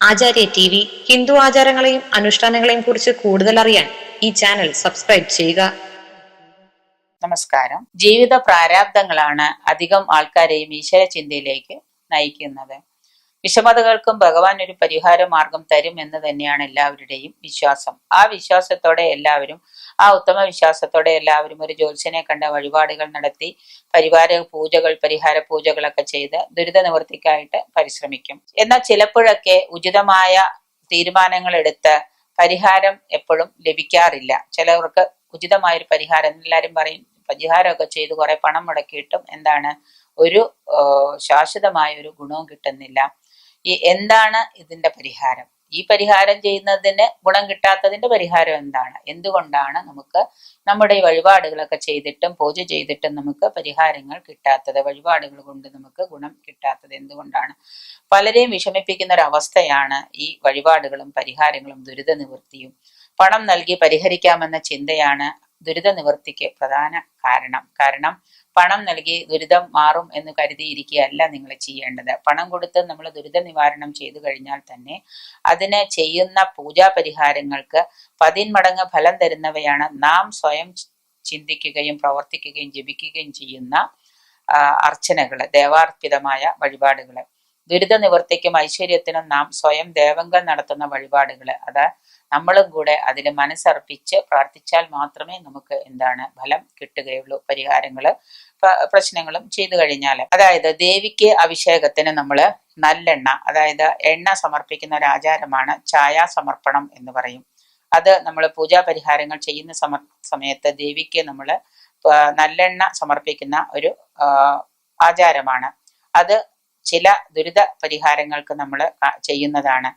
ആചാര്യ T V Hindu ആചാരങ്ങളെയും അനുഷ്ഠാനങ്ങളെയും കുറിച്ച് കൂടുതൽ അറിയാൻ ഈ ചാനൽ സബ്സ്ക്രൈബ് ചെയ്യുക. നമസ്കാരം. ജീവിത പ്രാരാബ്ദങ്ങളാണ് അധികം ആൾക്കാരെയും ഈശ്വര ചിന്തയിലേക്ക് നയിക്കുന്നത്. വിഷമതകൾക്കും ഭഗവാൻ ഒരു പരിഹാര മാർഗം തരും എന്ന് തന്നെയാണ് എല്ലാവരുടെയും വിശ്വാസം. ആ വിശ്വാസത്തോടെ എല്ലാവരും ഉത്തമ വിശ്വാസത്തോടെ എല്ലാവരും ഒരു ജ്യോത്സ്യനെ കണ്ട വഴിപാടുകൾ നടത്തി പരിഹാര പൂജകളൊക്കെ ചെയ്ത് ദുരിത നിവൃത്തിക്കായിട്ട് പരിശ്രമിക്കും. എന്നാൽ ചിലപ്പോഴൊക്കെ ഉചിതമായ തീരുമാനങ്ങൾ എടുത്ത് പരിഹാരം എപ്പോഴും ലഭിക്കാറില്ല. ചിലവർക്ക് ഉചിതമായൊരു പരിഹാരം, എല്ലാവരും പറയും പരിഹാരമൊക്കെ ചെയ്ത് കുറെ പണം മുടക്കിയിട്ടും ഒരു ശാശ്വതമായ ഒരു ഗുണവും കിട്ടുന്നില്ല. എന്താണ് ഇതിന്റെ പരിഹാരം? ഈ പരിഹാരം ചെയ്യുന്നതിന് ഗുണം കിട്ടാത്തതിന്റെ പരിഹാരം എന്താണ്? എന്തുകൊണ്ടാണ് നമുക്ക് നമ്മുടെ ഈ വഴിപാടുകളൊക്കെ ചെയ്തിട്ടും പൂജ ചെയ്തിട്ടും നമുക്ക് പരിഹാരങ്ങൾ കിട്ടാത്തത്? വഴിപാടുകൾ കൊണ്ട് നമുക്ക് ഗുണം കിട്ടാത്തത് എന്തുകൊണ്ടാണ്? പലരെയും വിഷമിപ്പിക്കുന്ന ഒരു അവസ്ഥയാണ് ഈ വഴിപാടുകളും പരിഹാരങ്ങളും ദുരിത നിവൃത്തിയും. പണം നൽകി പരിഹരിക്കാമെന്ന ചിന്തയാണ് ദുരിത നിവൃത്തിക്ക് പ്രധാന കാരണം പണം നൽകി ദുരിതം മാറും എന്ന് കരുതിയിരിക്കുകയല്ല നിങ്ങൾ ചെയ്യേണ്ടത്. പണം കൊടുത്ത് നമ്മൾ ദുരിത നിവാരണം ചെയ്തു കഴിഞ്ഞാൽ തന്നെ അതിന് ചെയ്യുന്ന പൂജാ പരിഹാരങ്ങൾക്ക് 10 മടങ്ങ് ഫലം തരുന്നവയാണ് നാം സ്വയം ചിന്തിക്കുകയും പ്രവർത്തിക്കുകയും ജപിക്കുകയും ചെയ്യുന്ന അർച്ചനകള്, ദേവാർപ്പിതമായ വഴിപാടുകള്. ദുരിത നിവൃത്തിക്കും ഐശ്വര്യത്തിനും നാം സ്വയം ദേവങ്കം നടത്തുന്ന വഴിപാടുകള്, നമ്മളും കൂടെ അതിൽ മനസ്സർപ്പിച്ച് പ്രാർത്ഥിച്ചാൽ മാത്രമേ നമുക്ക് ഫലം കിട്ടുകയുള്ളൂ. പരിഹാരങ്ങള് പ്രശ്നങ്ങളും ചെയ്തു കഴിഞ്ഞാൽ, അതായത് ദേവിക്ക് അഭിഷേകത്തിന് നമ്മൾ നല്ലെണ്ണ, അതായത് എണ്ണ സമർപ്പിക്കുന്ന ഒരു ആചാരമാണ് ഛായാസമർപ്പണം എന്ന് പറയും. അത് നമ്മൾ പൂജാ പരിഹാരങ്ങൾ ചെയ്യുന്ന സമയത്ത് ദേവിക്ക് നമ്മൾ നല്ലെണ്ണ സമർപ്പിക്കുന്ന ഒരു ആചാരമാണ്. അത് ചില ദുരിത പരിഹാരങ്ങൾക്ക് നമ്മൾ ചെയ്യുന്നതാണ്.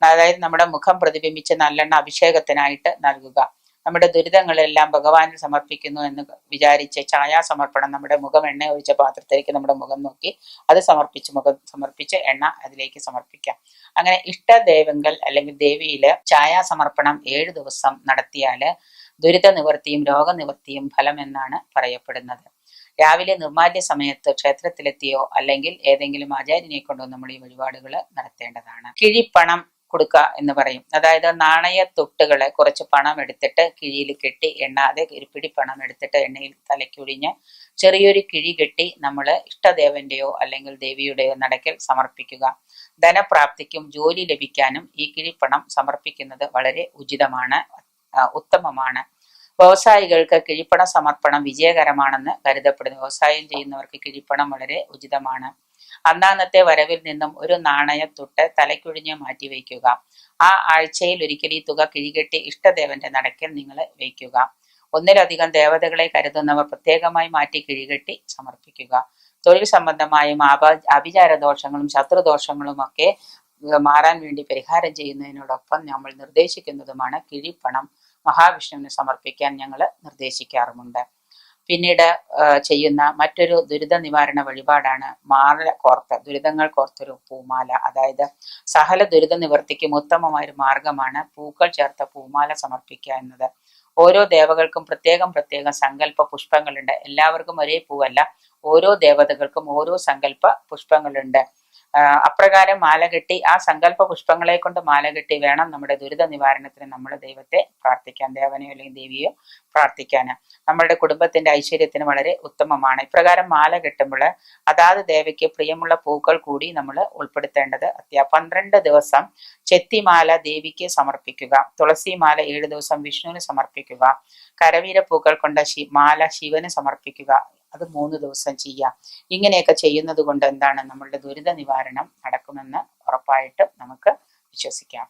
അതായത് നമ്മുടെ മുഖം പ്രതിബിംബിച്ച് നല്ലെണ്ണ അഭിഷേകത്തിനായിട്ട് നൽകുക. നമ്മുടെ ദുരിതങ്ങളെല്ലാം ഭഗവാനിൽ സമർപ്പിക്കുന്നു എന്ന് വിചാരിച്ച് ഛായാസമർപ്പണം, നമ്മുടെ മുഖം എണ്ണ ഒഴിച്ച പാത്രത്തിലേക്ക് നമ്മുടെ മുഖം നോക്കി അത് സമർപ്പിച്ച് എണ്ണ അതിലേക്ക് സമർപ്പിക്കാം. അങ്ങനെ ഇഷ്ടദേവങ്കൽ അല്ലെങ്കിൽ ദേവിയില് ഛായാസമർപ്പണം 7 ദിവസം നടത്തിയാല് ദുരിത നിവൃത്തിയും രോഗനിവൃത്തിയും ഫലം എന്നാണ് പറയപ്പെടുന്നത്. രാവിലെ നിർമാല്യ സമയത്ത് ക്ഷേത്രത്തിലെത്തിയോ അല്ലെങ്കിൽ ഏതെങ്കിലും ആചാര്യനെ കൊണ്ടോ നമ്മൾ ഈ വഴിപാടുകൾ നടത്തേണ്ടതാണ്. കിഴിപ്പണം കൊടുക്കുക എന്ന് പറയും. അതായത് നാണയത്തൊട്ടുകള് കുറച്ച് പണം എടുത്തിട്ട് കിഴിയിൽ കെട്ടി, എണ്ണാതെ ഒരു പിടി പണം എടുത്തിട്ട് എണ്ണയിൽ തലയ്ക്കൊഴിഞ്ഞ് ചെറിയൊരു കിഴി കെട്ടി നമ്മൾ ഇഷ്ടദേവന്റെയോ അല്ലെങ്കിൽ ദേവിയുടെയോ നടക്കൽ സമർപ്പിക്കുക. ധനപ്രാപ്തിക്കും ജോലി ലഭിക്കാനും ഈ കിഴിപ്പണം സമർപ്പിക്കുന്നത് വളരെ ഉചിതമാണ്, ഉത്തമമാണ്. വ്യവസായികൾക്ക് കിഴിപ്പണ സമർപ്പണം വിജയകരമാണെന്ന് കരുതപ്പെടുന്നു. വ്യവസായം ചെയ്യുന്നവർക്ക് കിഴിപ്പണം വളരെ ഉചിതമാണ്. അന്നാന്നത്തെ വരവിൽ നിന്നും ഒരു നാണയത്തൊട്ട് തലയ്ക്കൊഴിഞ്ഞ് മാറ്റി വയ്ക്കുക. ആ ആഴ്ചയിൽ ഒരിക്കൽ ഈ തുക കിഴികെട്ടി ഇഷ്ടദേവന്റെ നടക്കൽ നിങ്ങൾ വയ്ക്കുക. ഒന്നിലധികം ദേവതകളെ കരുതുന്നവർ പ്രത്യേകമായി മാറ്റി കിഴികെട്ടി സമർപ്പിക്കുക. തൊഴിൽ സംബന്ധമായും അഭിചാര ദോഷങ്ങളും ശത്രുദോഷങ്ങളും ഒക്കെ മാറാൻ വേണ്ടി പരിഹാരം ചെയ്യുന്നതിനോടൊപ്പം നമ്മൾ നിർദ്ദേശിക്കുന്നതുമാണ് കിഴിപ്പണം മഹാവിഷ്ണുവിന് സമർപ്പിക്കാൻ ഞങ്ങൾ നിർദ്ദേശിക്കാറുമുണ്ട്. പിന്നീട് ചെയ്യുന്ന മറ്റൊരു ദുരിത നിവാരണ വഴിപാടാണ് മാല കോർത്ത്, ദുരിതങ്ങൾ കോർത്തൊരു പൂമാല. അതായത് സകല ദുരിത നിവർത്തിക്കും ഉത്തമമായൊരു മാർഗമാണ് പൂക്കൾ ചേർത്ത പൂമാല സമർപ്പിക്കുക എന്നത്. ഓരോ ദേവകൾക്കും പ്രത്യേകം സങ്കല്പ പുഷ്പങ്ങളുണ്ട്. എല്ലാവർക്കും ഒരേ പൂവല്ല, ഓരോ ദേവതകൾക്കും ഓരോ സങ്കല്പ പുഷ്പങ്ങളുണ്ട്. അപ്രകാരം മാല കെട്ടി ആ സങ്കല്പ പുഷ്പങ്ങളെ കൊണ്ട് മാല കെട്ടി വേണം നമ്മുടെ ദുരിത നിവാരണത്തിന് നമ്മൾ ദൈവത്തെ പ്രാർത്ഥിക്കാൻ, ദേവനെയോ അല്ലെങ്കിൽ ദേവിയോ പ്രാർത്ഥിക്കാൻ. നമ്മളുടെ കുടുംബത്തിന്റെ ഐശ്വര്യത്തിന് വളരെ ഉത്തമമാണ്. ഇപ്രകാരം മാല കെട്ടുമ്പോൾ അതാത് ദേവിക്ക് പ്രിയമുള്ള പൂക്കൾ കൂടി നമ്മൾ ഉൾപ്പെടുത്തേണ്ടത് 12 ദിവസം ചെത്തിമാല ദേവിക്ക് സമർപ്പിക്കുക. തുളസി മാല 7 ദിവസം വിഷ്ണുവിന് സമർപ്പിക്കുക. കരവീര പൂക്കൾ കൊണ്ട മാല ശിവന് സമർപ്പിക്കുക. അത് 3 ദിവസം ചെയ്യാം. ഇങ്ങനെയൊക്കെ ചെയ്യുന്നത് കൊണ്ട് നമ്മളുടെ ദുരിത നിവാരണം നടക്കുമെന്ന് ഉറപ്പായിട്ടും നമുക്ക് വിശ്വസിക്കാം.